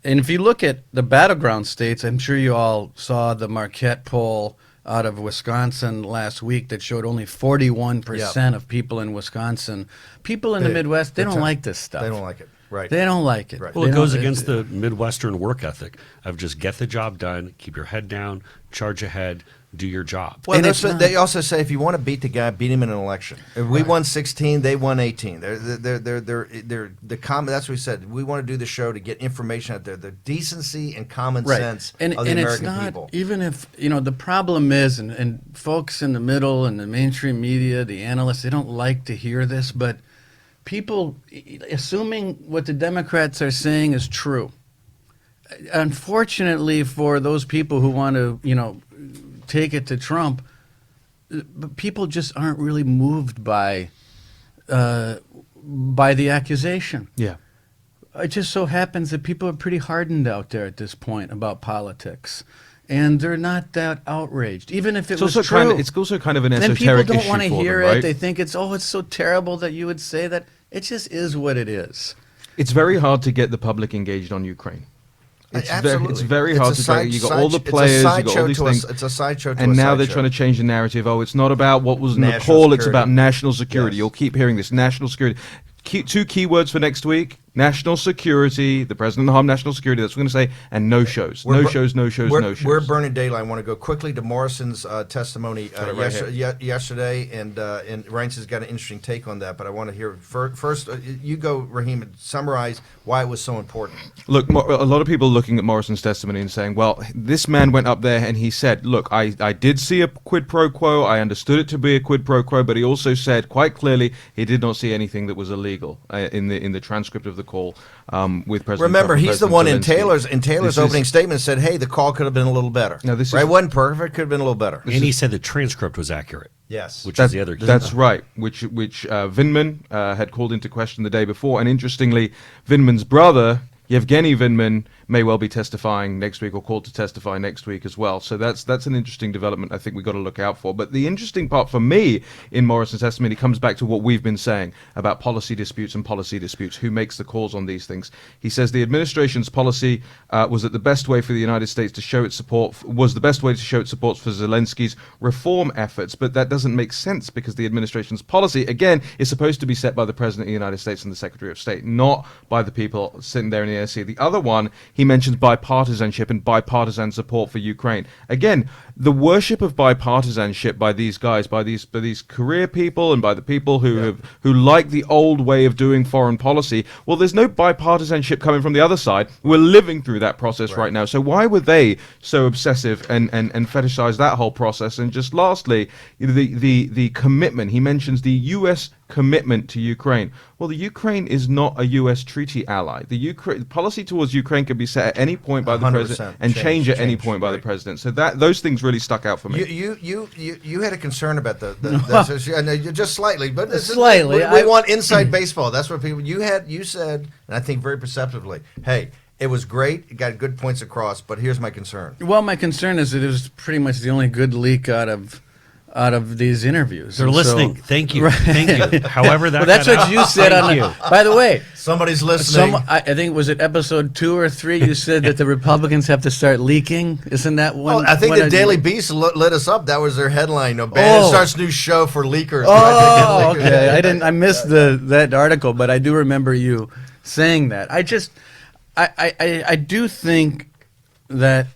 Speaker 6: and if you look at the battleground states, I'm sure you all saw the Marquette poll out of Wisconsin last week that showed only 41% of people in Wisconsin, people in the Midwest, they don't like this stuff.
Speaker 1: They don't like it. Right.
Speaker 6: They don't like it.
Speaker 1: Right.
Speaker 2: Well, it goes against the Midwestern work ethic of just get the job done, keep your head down, charge ahead, do your job.
Speaker 1: Well,
Speaker 6: they
Speaker 1: also say if you want to beat the guy, beat him in an election. If we won 16, they won 18. They're the common. That's what we said. We want to do the show to get information out there, the decency and common sense of the American
Speaker 6: it's not,
Speaker 1: people.
Speaker 6: Even if the problem is, and folks in the middle and the mainstream media, the analysts, they don't like to hear this, but people, assuming what the Democrats are saying is true, unfortunately for those people who want to, take it to Trump, people just aren't really moved by the accusation.
Speaker 3: Yeah.
Speaker 6: It just so happens that people are pretty hardened out there at this point about politics. And they're not that outraged, even if it was true.
Speaker 3: It's also kind of an
Speaker 6: then
Speaker 3: esoteric
Speaker 6: people don't
Speaker 3: issue
Speaker 6: want to
Speaker 3: for
Speaker 6: hear
Speaker 3: them,
Speaker 6: it.
Speaker 3: right?
Speaker 6: They think it's so terrible that you would say that. It just is what it is.
Speaker 3: It's very hard to get the public engaged on Ukraine.
Speaker 1: Absolutely.
Speaker 3: It's very hard to get. You got all the
Speaker 1: it's a
Speaker 3: players, you got all
Speaker 1: sideshow
Speaker 3: these
Speaker 1: to
Speaker 3: things.
Speaker 1: It's a sideshow to
Speaker 3: And
Speaker 1: a
Speaker 3: now they're
Speaker 1: sideshow.
Speaker 3: trying to change the narrative. Oh, it's not about what was in the
Speaker 1: National
Speaker 3: call, it's
Speaker 1: security.
Speaker 3: about national security.
Speaker 1: Yes.
Speaker 3: You'll keep hearing this, national security. Two keywords for next week: national security. The president harmed national security. That's what we're going to say. And no shows.
Speaker 1: We're
Speaker 3: No shows.
Speaker 1: We're burning daylight. I want to go quickly to Morrison's testimony yesterday, and Reince has got an interesting take on that. But I want to hear first. You go, Raheem, and summarize why it was so important.
Speaker 3: Look, a lot of people looking at Morrison's testimony and saying, well, this man went up there and he said, look, I did see a quid pro quo. I understood it to be a quid pro quo, but he also said quite clearly he did not see anything that was illegal in the transcript of the call with President
Speaker 1: Remember,
Speaker 3: Trump and
Speaker 1: he's the
Speaker 3: President
Speaker 1: one in
Speaker 3: Zelensky.
Speaker 1: Taylor's opening statement said, hey, the call could have been a little better.
Speaker 3: No, this is-
Speaker 1: right? It wasn't perfect. Could have been a little better.
Speaker 2: And he said the transcript was accurate.
Speaker 1: Yes.
Speaker 2: Which is the other key.
Speaker 3: That's right, which Vindman had called into question the day before. And interestingly, Vindman's brother, Yevgeny Vindman, may well be testifying next week or called to testify next week as well. So that's an interesting development I think we've got to look out for. But the interesting part for me in Morrison's testimony comes back to what we've been saying about policy disputes and policy disputes. Who makes the calls on these things? He says the administration's policy was that the best way for the United States to show its support for Zelensky's reform efforts. But that doesn't make sense because the administration's policy, again, is supposed to be set by the President of the United States and the Secretary of State, not by the people sitting there in the NSC. The other one, he mentions bipartisanship and bipartisan support for Ukraine. Again, the worship of bipartisanship by these guys, by these career people, and by the people who like the old way of doing foreign policy. Well, there's no bipartisanship coming from the other side. We're living through that process right now. So why were they so obsessive and fetishize that whole process? And just lastly, the commitment. He mentions the U.S. commitment to Ukraine. Well, the Ukraine is not a U.S. treaty ally. The policy towards Ukraine can be set at any point by the president and change at any point by the president. So those things really stuck out for me.
Speaker 1: You had a concern about this, just slightly, but
Speaker 6: Slightly.
Speaker 1: We want inside baseball. That's what people you said, and I think very perceptively. Hey, it was great. It got good points across, but here's my concern.
Speaker 6: Well, my concern is that it was pretty much the only good leak out of these interviews.
Speaker 2: They're
Speaker 6: And
Speaker 2: listening.
Speaker 6: so-
Speaker 2: Thank you. Thank you. However, that
Speaker 6: Well, that's
Speaker 2: got
Speaker 6: what
Speaker 2: out.
Speaker 6: you said
Speaker 2: Thank
Speaker 6: on
Speaker 2: you.
Speaker 6: the. By the way,
Speaker 1: Somebody's listening.
Speaker 6: I think was it episode 2 or 3. You said that the Republicans have to start leaking. Isn't that one?
Speaker 1: Well, I think
Speaker 6: one
Speaker 1: the
Speaker 6: of
Speaker 1: Daily Beast lit us up. That was their headline. Bannon starts new show for leakers.
Speaker 6: Oh, okay. I missed that article, but I do remember you saying that. I do think that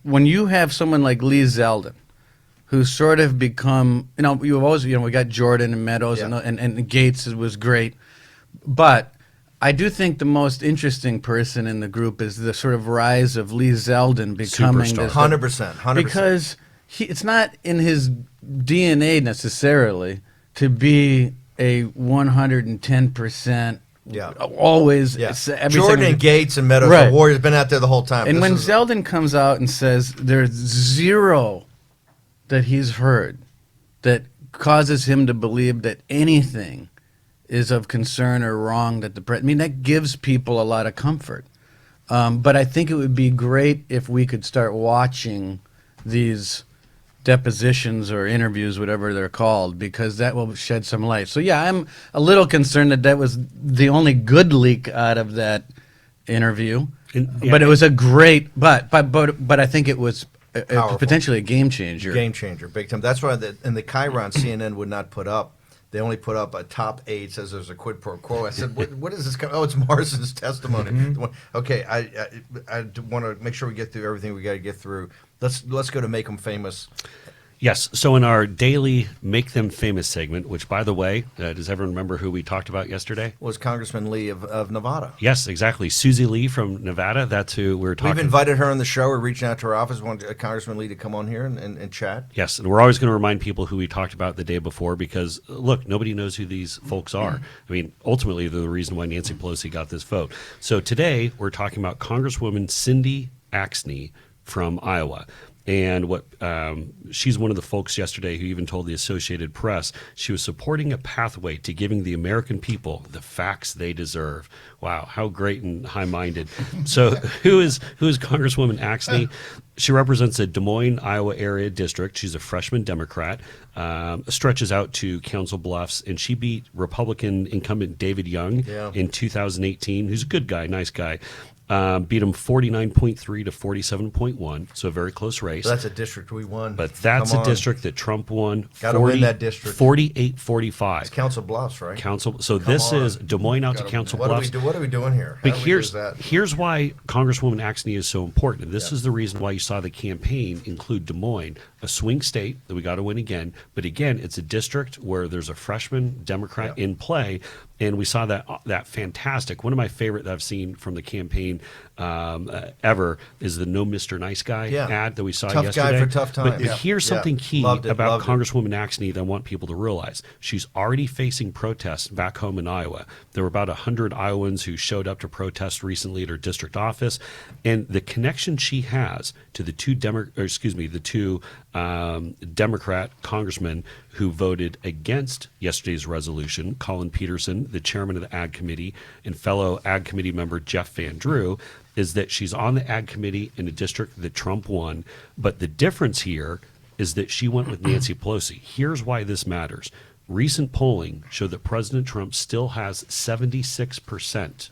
Speaker 6: when you have someone like Lee Zeldin, who's sort of become, you've always, we got Jordan and Meadows and Gates was great, but I do think the most interesting person in the group is the sort of rise of Lee Zeldin becoming
Speaker 2: Superstar.
Speaker 1: 100%.
Speaker 6: because it's not in his DNA necessarily to be a 110%.
Speaker 1: Yeah.
Speaker 6: Always.
Speaker 1: Yeah.
Speaker 6: Every
Speaker 1: Jordan
Speaker 6: second-
Speaker 1: and Gates and Meadows,
Speaker 6: Right.
Speaker 1: the Warriors, been out there the whole time.
Speaker 6: And
Speaker 1: This
Speaker 6: when
Speaker 1: is-
Speaker 6: Zeldin comes out and says there's zero that he's heard that causes him to believe that anything is of concern or wrong, that that gives people a lot of comfort. But I think it would be great if we could start watching these depositions or interviews, whatever they're called, because that will shed some light. So yeah, I'm a little concerned that was the only good leak out of that interview. But it was a great, but I think it was
Speaker 1: Powerful.
Speaker 6: potentially a game changer.
Speaker 1: Game changer, big time. That's why in the Chiron, CNN would not put up. They only put up a top 8. Says there's a quid pro quo. I said, what is this? Oh, it's Morrison's testimony. Okay, I want to make sure we get through everything we got to get through. Let's go to Make 'Em Famous.
Speaker 2: Yes. So in our daily Make Them Famous segment, which, by the way, does everyone remember who we talked about yesterday?
Speaker 1: Was Congressman Lee of Nevada.
Speaker 2: Yes, exactly. Susie Lee from Nevada. That's who we were talking.
Speaker 1: We've invited her on the show. We're reaching out to her office. We want Congressman Lee to come on here and chat.
Speaker 2: Yes, and we're always going to remind people who we talked about the day before because, look, nobody knows who these folks are. I mean, ultimately, they're the reason why Nancy Pelosi got this vote. So today, we're talking about Congresswoman Cindy Axne from Iowa. And she's one of the folks yesterday who even told the Associated Press she was supporting a pathway to giving the American people the facts they deserve. Wow, how great and high-minded. So who is Congresswoman Axne? She represents a Des Moines, Iowa area district. She's a freshman Democrat, stretches out to Council Bluffs, and she beat Republican incumbent David Young in 2018, who's a good guy, nice guy. Beat him 49.3 to 47.1, so a very close race.
Speaker 1: So that's a district we won.
Speaker 2: But that's
Speaker 1: Come
Speaker 2: a
Speaker 1: on.
Speaker 2: district that Trump won.
Speaker 1: Gotta win that district.
Speaker 2: 48-45.
Speaker 1: It's Council Bluffs, right?
Speaker 2: So this
Speaker 1: on.
Speaker 2: is Des Moines out to Council Bluffs.
Speaker 1: What are we doing here?
Speaker 2: But
Speaker 1: How do we
Speaker 2: here's
Speaker 1: lose that?
Speaker 2: here's why Congresswoman Axne is so important. And this is the reason why you saw the campaign include Des Moines, a swing state that we got to win again. But again, it's a district where there's a freshman Democrat in play. And we saw that fantastic. One of my favorite that I've seen from the campaign ever is the No Mr. Nice Guy ad that we saw
Speaker 1: Tough
Speaker 2: yesterday.
Speaker 1: guy for tough times.
Speaker 2: But
Speaker 1: Yeah.
Speaker 2: here's something key
Speaker 1: Loved it,
Speaker 2: about
Speaker 1: loved it.
Speaker 2: Congresswoman Axne that I want people to realize. She's already facing protests back home in Iowa. There were about 100 Iowans who showed up to protest recently at her district office, and the connection she has to the two Democrat congressmen who voted against yesterday's resolution, Colin Peterson, the chairman of the Ag Committee, and fellow Ag Committee member Jeff Van Drew, is that she's on the Ag Committee in a district that Trump won. But the difference here is that she went with Nancy Pelosi. Here's why this matters. Recent polling showed that President Trump still has 76%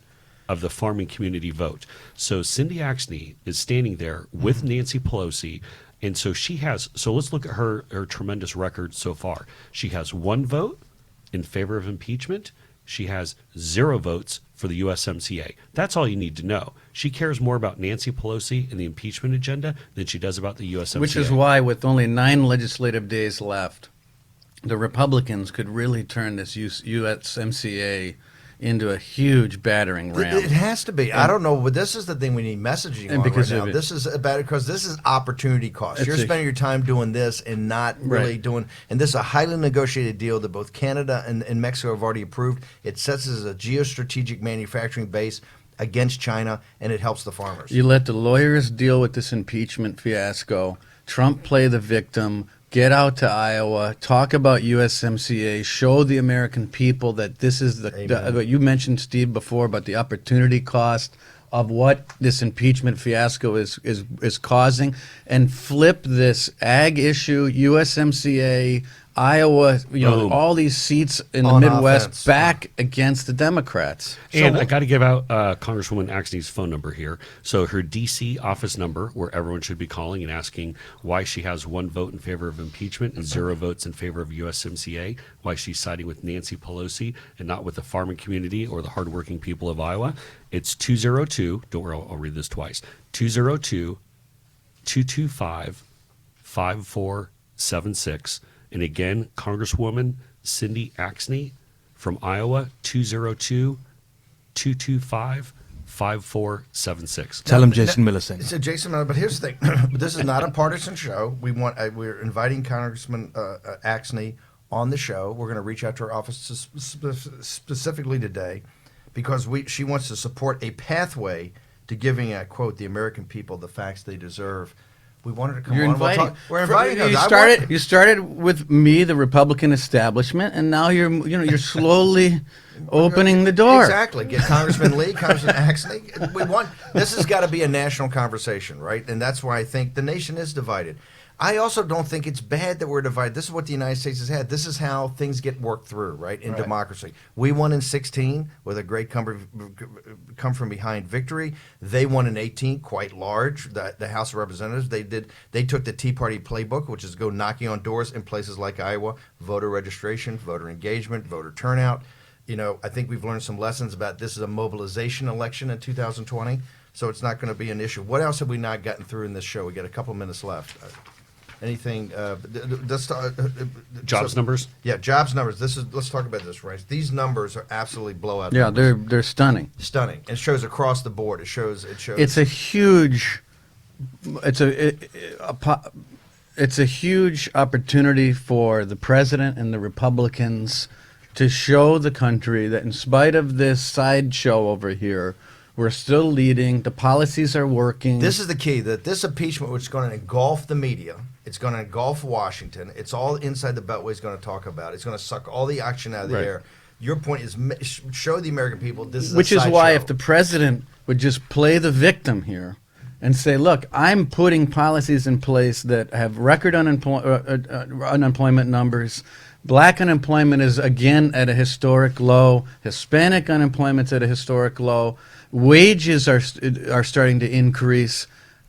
Speaker 2: of the farming community vote. So Cindy Axne is standing there with Nancy Pelosi. And so let's look at her tremendous record so far. She has 1 vote in favor of impeachment. She has 0 votes for the USMCA. That's all you need to know. She cares more about Nancy Pelosi and the impeachment agenda than she does about the USMCA.
Speaker 6: Which is why, with only 9 legislative days left, the Republicans could really turn this USMCA into a huge battering ram.
Speaker 1: It has to be. I don't know, but this is the thing we need messaging on
Speaker 6: because
Speaker 1: right
Speaker 6: of
Speaker 1: now.
Speaker 6: it.
Speaker 1: This is about because this is opportunity cost. You're
Speaker 6: It's
Speaker 1: spending your time doing this and not really
Speaker 6: Right.
Speaker 1: doing. And this is a highly negotiated deal that both Canada and Mexico have already approved. It sets us as a geostrategic manufacturing base against China, and it helps the farmers.
Speaker 6: You let the lawyers deal with this impeachment fiasco. Trump play the victim. Get out to Iowa. Talk about USMCA. Show the American people that this is what you mentioned, Steve, before about the opportunity cost of what this impeachment fiasco is causing, and flip this ag issue, USMCA, Iowa,
Speaker 2: Boom.
Speaker 6: all these seats in the
Speaker 1: On
Speaker 6: Midwest
Speaker 1: offense.
Speaker 6: back against the Democrats.
Speaker 2: And I got to give out Congresswoman Axne's phone number here. So her D.C. office number, where everyone should be calling and asking why she has 1 vote in favor of impeachment and 0 votes in favor of USMCA, why she's siding with Nancy Pelosi and not with the farming community or the hardworking people of Iowa. It's 202, don't worry, I'll read this twice, 202-225-5476. And again, Congresswoman Cindy Axne from Iowa, 202-225-5476.
Speaker 3: Tell him Jason Miller sent you.
Speaker 1: So Jason Miller, but here's the thing: this is not a partisan show. We're inviting Congressman Axne on the show. We're going to reach out to her office specifically today because she wants to support a pathway to giving, quote, the American people the facts they deserve. We wanted to come
Speaker 6: You're
Speaker 1: on.
Speaker 6: inviting.
Speaker 1: We're inviting her.
Speaker 6: You started with me, the Republican establishment, and now you're slowly opening the door.
Speaker 1: Exactly. Get Congressman Lee, Congressman Axne. This has got to be a national conversation, right? And that's why I think the nation is divided. I also don't think it's bad that we're divided. This is what the United States has had. This is how things get worked through, right, in democracy. We won in 16 with a great come from behind victory. They won in 18, quite large. The House of Representatives, they took the Tea Party playbook, which is go knocking on doors in places like Iowa, voter registration, voter engagement, voter turnout. I think we've learned some lessons about this is a mobilization election in 2020, so it's not going to be an issue. What else have we not gotten through in this show? We got a couple minutes left. Anything?
Speaker 2: Jobs numbers?
Speaker 1: Yeah, jobs numbers. Let's talk about this, right? These numbers are absolutely blowout.
Speaker 6: Yeah,
Speaker 1: numbers.
Speaker 6: they're stunning.
Speaker 1: Stunning. It shows across the board. It shows.
Speaker 6: It's a huge. It's a huge opportunity for the president and the Republicans to show the country that in spite of this sideshow over here, we're still leading. The policies are working.
Speaker 1: This is the key. That this impeachment, which is going to engulf the media, it's going to engulf Washington. It's all inside the Beltway is going to talk about. It's going to suck all the action out of the air. Your point is show the American people this is
Speaker 6: Which
Speaker 1: a
Speaker 6: is why
Speaker 1: sideshow.
Speaker 6: if the president would just play the victim here and say, look, I'm putting policies in place that have record unemployment numbers. Black unemployment is again at a historic low. Hispanic unemployment's at a historic low. Wages are starting to increase.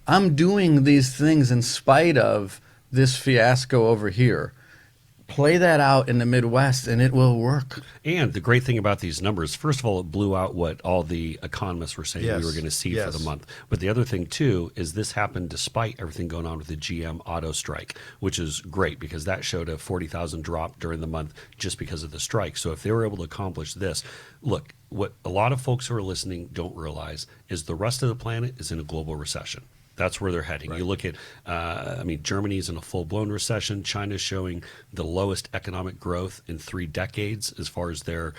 Speaker 6: I'm doing these things in spite of this fiasco over here. Play that out in the Midwest, and it will work.
Speaker 2: And the great thing about these numbers, first of all, it blew out what all the economists were saying we were going to see for the month. But the other thing, too, is this happened despite everything going on with the GM auto strike, which is great because that showed a 40,000 drop during the month just because of the strike. So if they were able to accomplish this, look, what a lot of folks who are listening don't realize is the rest of the planet is in a global recession. That's where they're heading. Right. You look at, Germany's in a full-blown recession. China's showing the lowest economic growth in 3 decades as far as their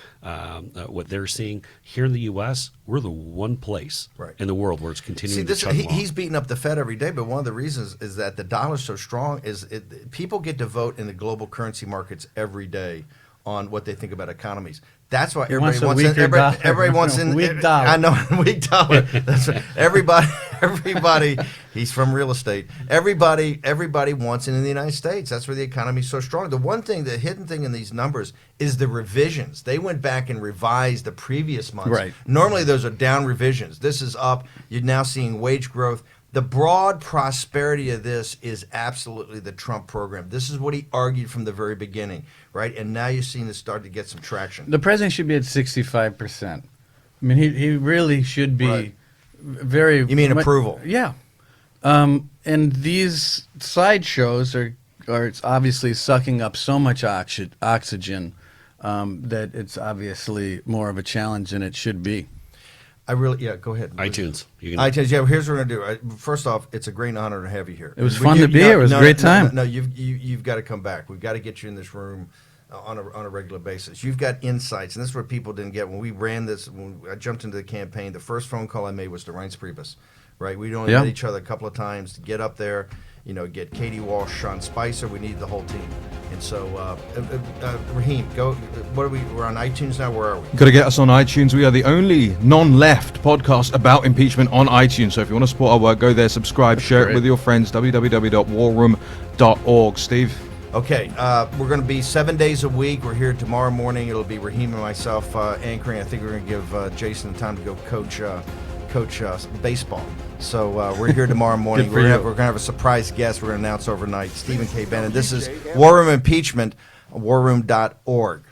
Speaker 2: what they're seeing. Here in the U.S., we're the one place in the world where it's continuing to chug along.
Speaker 1: He's beating up the Fed every day, but one of the reasons is that the dollar's so strong is people get to vote in the global currency markets every day on what they think about economies. That's why everybody wants in. Everybody wants in.
Speaker 6: Weak dollar.
Speaker 1: I know, weak dollar. That's right. Everybody. He's from real estate. Everybody wants in the United States. That's where the economy is so strong. The one thing, the hidden thing in these numbers is the revisions. They went back and revised the previous months.
Speaker 6: Right.
Speaker 1: Normally those are down revisions. This is up. You're now seeing wage growth. The broad prosperity of this is absolutely the Trump program. This is what he argued from the very beginning, right? And now you're seeing this start to get some traction.
Speaker 6: The president should be at 65%. I mean, he really should be
Speaker 1: Right.
Speaker 6: very.
Speaker 1: You mean approval?
Speaker 6: Yeah. And these sideshows are it's obviously sucking up so much oxygen that it's obviously more of a challenge than it should be.
Speaker 1: Go ahead.
Speaker 2: iTunes. You can,
Speaker 1: iTunes. Yeah, here's what we're gonna do. First off, it's a great honor to have you here.
Speaker 6: It was fun to be here. It was a great time.
Speaker 1: No, you've got to come back. We've got to get you in this room on a regular basis. You've got insights, and this is what people didn't get when we ran this. When I jumped into the campaign, the first phone call I made was to Reince Priebus. Right, we'd only met each other a couple of times to get up there. Get Katie Walsh, Sean Spicer. We needed the whole team. And so, Raheem, go. What are we? We're on iTunes now. Where are we?
Speaker 3: Got to get us on iTunes. We are the only non-left podcast about impeachment on iTunes. So if you want to support our work, go there, subscribe, share it with your friends. www.warroom.org. Steve?
Speaker 1: Okay, we're going to be 7 days a week. We're here tomorrow morning. It'll be Raheem and myself anchoring. I think we're going to give Jason time to go coach baseball. So we're here tomorrow morning. We're going to have a surprise guest we're going to announce overnight, Stephen K. Bannon. This is War Room Impeachment, warroom.org.